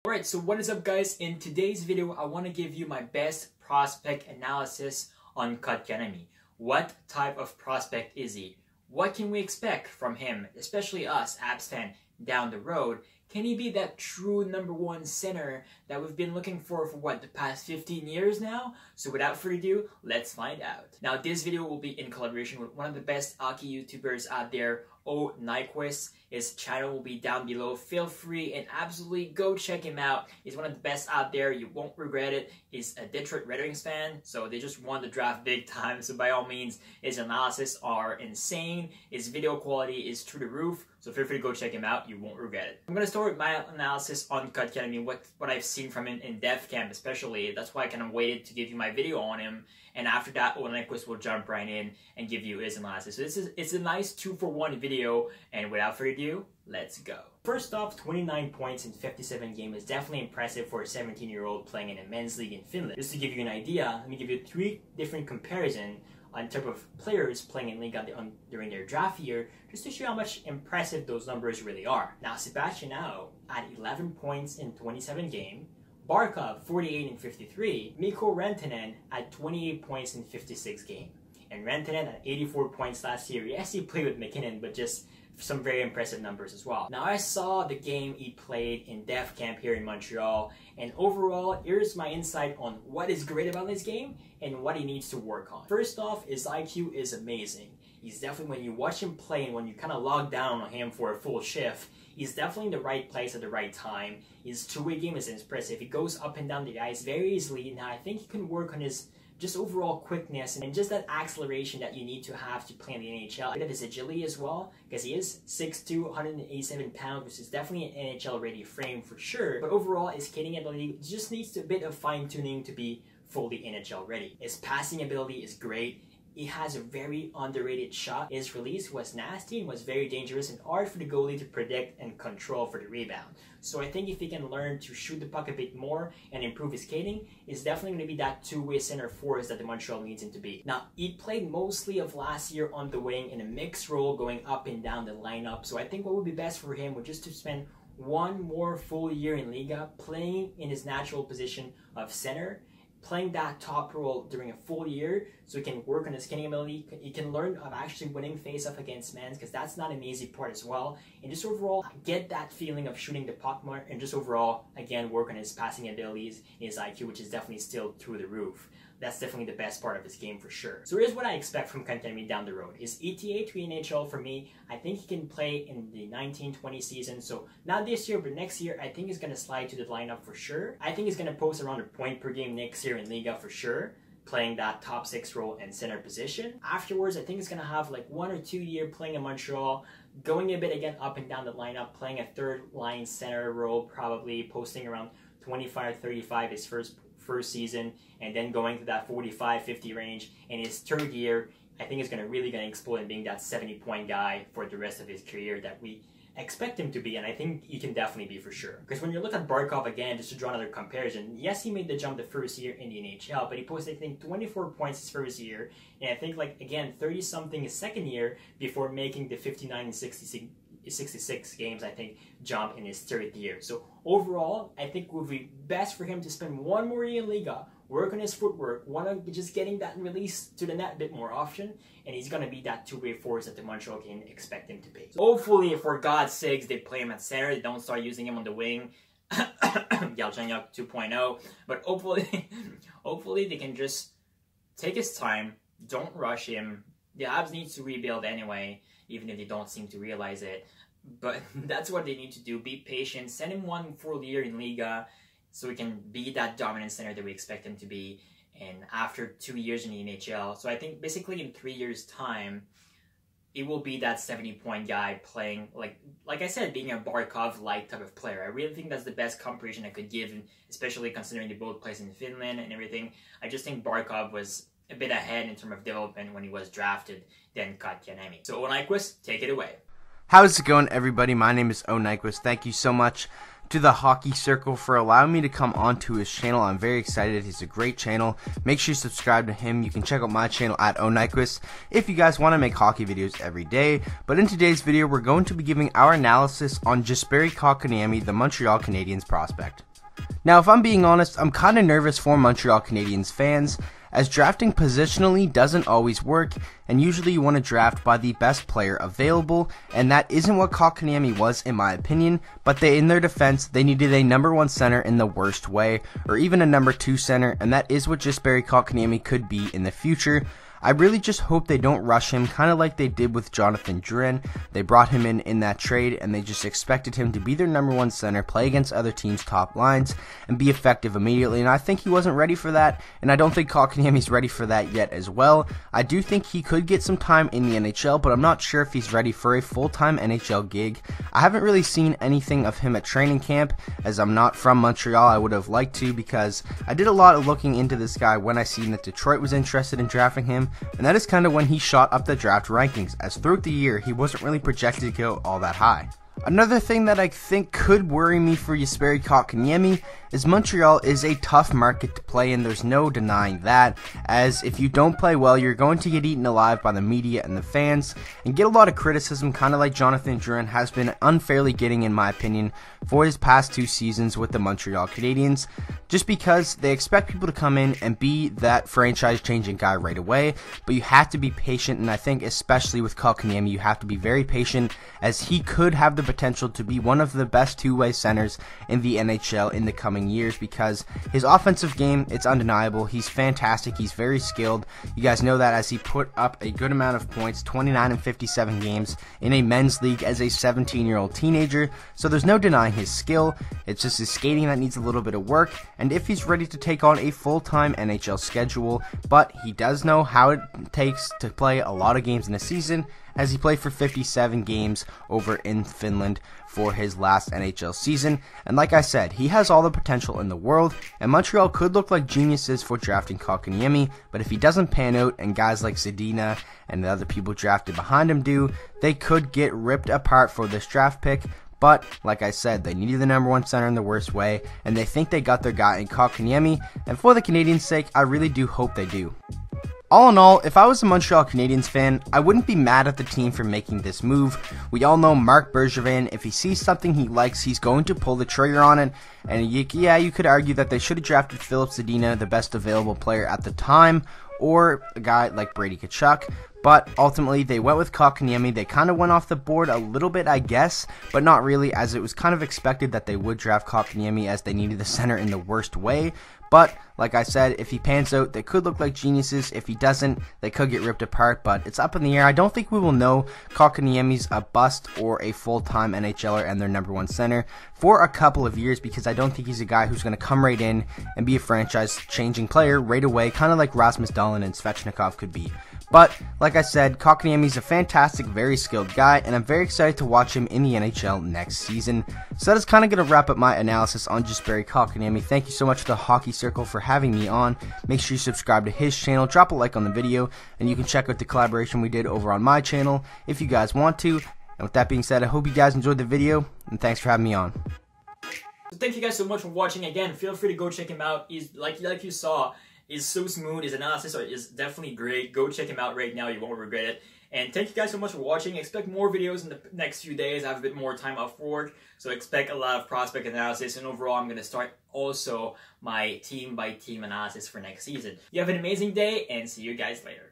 Alright, so what is up guys? In today's video, I want to give you my best prospect analysis on Kotkaniemi. What type of prospect is he? What can we expect from him, especially us, Abs fan, down the road? Can he be that true #1 center that we've been looking for what, the past 15 years now? So without further ado, let's find out. Now this video will be in collaboration with one of the best hockey YouTubers out there, OhNyquist. His channel will be down below. Feel free and absolutely go check him out. He's one of the best out there. You won't regret it. He's a Detroit Red Wings fan, so they just won the draft big time. So by all means, his analysis are insane. His video quality is through the roof. So feel free to go check him out. You won't regret it. I'm going to start with my analysis on Kotkaniemi, what I've seen from him in dev camp especially. That's why I kind of waited to give you my video on him. And after that, OhNyquist will jump right in and give you his analysis. So it's a nice 2-for-1 video. And without further ado, let's go. First off, 29 points in 57 games is definitely impressive for a 17-year-old playing in a men's league in Finland. Just to give you an idea, let me give you 3 different comparisons on type of players playing in league during their draft year, just to show how much impressive those numbers really are. Now, Sebastian Aho at 11 points in 27 games, Barkov 48 in 53, Mikko Rantanen at 28 points in 56 games, and Rantanen at 84 points last year. Yes, he played with McKinnon, but just some very impressive numbers as well. Now, I saw the game he played in dev camp here in Montreal, and overall, here's my insight on what is great about this game and what he needs to work on. First off, his IQ is amazing. He's definitely, when you watch him play and when you kind of log down on him for a full shift, he's definitely in the right place at the right time. His two-way game is impressive. He goes up and down the ice very easily. Now, I think he can work on his just overall quickness and just that acceleration that you need to have to play in the NHL. A bit of his agility as well, because he is 6'2", 187 pounds, which is definitely an NHL-ready frame for sure. But overall, his skating ability just needs a bit of fine-tuning to be fully NHL-ready. His passing ability is great. He has a very underrated shot. His release was nasty and was very dangerous and hard for the goalie to predict and control for the rebound. So I think if he can learn to shoot the puck a bit more and improve his skating, he's definitely going to be that two-way center force that the Montreal needs him to be. Now, he played mostly of last year on the wing in a mixed role going up and down the lineup. So I think what would be best for him would just to spend one more full year in Liga playing in his natural position of center, playing that top role during a full year so he can work on his skating ability. He can learn of actually winning face-off against men, because that's not an easy part as well. And just overall get that feeling of shooting the puck more, and just overall, again, work on his passing abilities and his IQ, which is definitely still through the roof. That's definitely the best part of his game for sure. So here's what I expect from Kotkaniemi down the road. His ETA to NHL for me, I think he can play in the 19-20 season. So not this year, but next year, I think he's going to slide to the lineup for sure. I think he's going to post around a point per game next year in Liga for sure, playing that top 6 role and center position. Afterwards, I think he's going to have like 1 or 2 years playing in Montreal, going a bit again up and down the lineup, playing a third line center role, probably posting around 25-35 his first season, and then going to that 45-50 range. In his third year, I think he's really going to explode and being that 70-point guy for the rest of his career that we expect him to be, and I think he can definitely be for sure. Because when you look at Barkov again, just to draw another comparison, yes, he made the jump the first year in the NHL, but he posted, I think, 24 points his first year, and I think, like, again, 30-something his second year before making the 59 and 66 games, I think, jump in his third year. So overall, I think it would be best for him to spend 1 more year in Liga, work on his footwork, just getting that release to the net a bit more often, and he's going to be that two-way force that the Montreal can expect him to be. So hopefully, for God's sakes, they play him at center, they don't start using him on the wing. Galchenyuk 2.0, but hopefully they can just take his time, don't rush him. The Habs needs to rebuild anyway, even if they don't seem to realize it. But that's what they need to do. Be patient. Send him 1 full year in Liga so he can be that dominant center that we expect him to be. And after 2 years in the NHL, so I think basically in 3 years' time, it will be that 70-point guy playing, like I said, being a Barkov-like type of player. I really think that's the best comparison I could give, especially considering they both plays in Finland and everything. I just think Barkov was a bit ahead in terms of development when he was drafted than Kotkaniemi. So OhNyquist, take it away. How's it going, everybody? My name is OhNyquist. Thank you so much to the Hockey Circle for allowing me to come onto his channel. I'm very excited. He's a great channel. Make sure you subscribe to him. You can check out my channel at OhNyquist if you guys want to make hockey videos every day. But in today's video, we're going to be giving our analysis on Jesperi Kotkaniemi, the Montreal Canadiens prospect. Now, if I'm being honest, I'm kind of nervous for Montreal Canadiens fans, as drafting positionally doesn't always work, and usually you want to draft by the best player available, and that isn't what Kotkaniemi was in my opinion, but in their defense, they needed a number 1 center in the worst way, or even a number 2 center, and that is what Jesperi Kotkaniemi could be in the future. I really just hope they don't rush him, kind of like they did with Jonathan Drouin. They brought him in that trade, and they just expected him to be their number 1 center, play against other teams' top lines, and be effective immediately, and I think he wasn't ready for that, and I don't think Kotkaniemi's ready for that yet as well. I do think he could get some time in the NHL, but I'm not sure if he's ready for a full-time NHL gig. I haven't really seen anything of him at training camp, as I'm not from Montreal. I would have liked to, because I did a lot of looking into this guy when I seen that Detroit was interested in drafting him, and that is kind of when he shot up the draft rankings, as throughout the year he wasn't really projected to go all that high. Another thing that I think could worry me for Jesperi Kotkaniemi is Montreal is a tough market to play in. There's no denying that, as if you don't play well, you're going to get eaten alive by the media and the fans, and get a lot of criticism, kind of like Jonathan Drouin has been unfairly getting, in my opinion, for his past 2 seasons with the Montreal Canadiens, just because they expect people to come in and be that franchise-changing guy right away, but you have to be patient, and I think especially with Kotkaniemi, you have to be very patient, as he could have the potential to be one of the best two-way centers in the NHL in the coming years, because his offensive game, it's undeniable. He's fantastic. He's very skilled. You guys know that, as he put up a good amount of points, 29 in 57 games in a men's league as a 17-year-old teenager, so there's no denying his skill. It's just his skating that needs a little bit of work, and if he's ready to take on a full-time NHL schedule, but he does know how it takes to play a lot of games in a season, as he played for 57 games over in Finland for his last NHL season. And like I said, he has all the potential in the world, and Montreal could look like geniuses for drafting Kotkaniemi, but if he doesn't pan out and guys like Zadina and the other people drafted behind him do, they could get ripped apart for this draft pick. But, like I said, they needed the number 1 center in the worst way, and they think they got their guy in Kotkaniemi, and for the Canadiens' sake, I really do hope they do. All in all, if I was a Montreal Canadiens fan, I wouldn't be mad at the team for making this move. We all know Marc Bergevin, if he sees something he likes, he's going to pull the trigger on it. And yeah, you could argue that they should have drafted Filip Zadina, the best available player at the time, or a guy like Brady Tkachuk. But ultimately, they went with Kotkaniemi. They kind of went off the board a little bit, I guess, but not really, as it was kind of expected that they would draft Kotkaniemi, as they needed the center in the worst way. But, like I said, if he pans out, they could look like geniuses. If he doesn't, they could get ripped apart, but it's up in the air. I don't think we will know Kotkaniemi's a bust or a full-time NHLer and their number 1 center for a couple of years, because I don't think he's a guy who's going to come right in and be a franchise-changing player right away, kind of like Rasmus Dahlin and Svechnikov could be. But, like I said, Kotkaniemi's a fantastic, very skilled guy, and I'm very excited to watch him in the NHL next season. So that is kind of going to wrap up my analysis on Jesperi Kotkaniemi. Thank you so much to the Hockey Circle for having me on. Make sure you subscribe to his channel, drop a like on the video, and you can check out the collaboration we did over on my channel if you guys want to. And with that being said, I hope you guys enjoyed the video, and thanks for having me on. So thank you guys so much for watching. Again, feel free to go check him out. He's like you saw, is so smooth. His analysis is definitely great. Go check him out right now. You won't regret it. And thank you guys so much for watching. Expect more videos in the next few days. I have a bit more time off work, so expect a lot of prospect analysis. And overall, I'm going to start also my team-by-team analysis for next season. You have an amazing day, and see you guys later.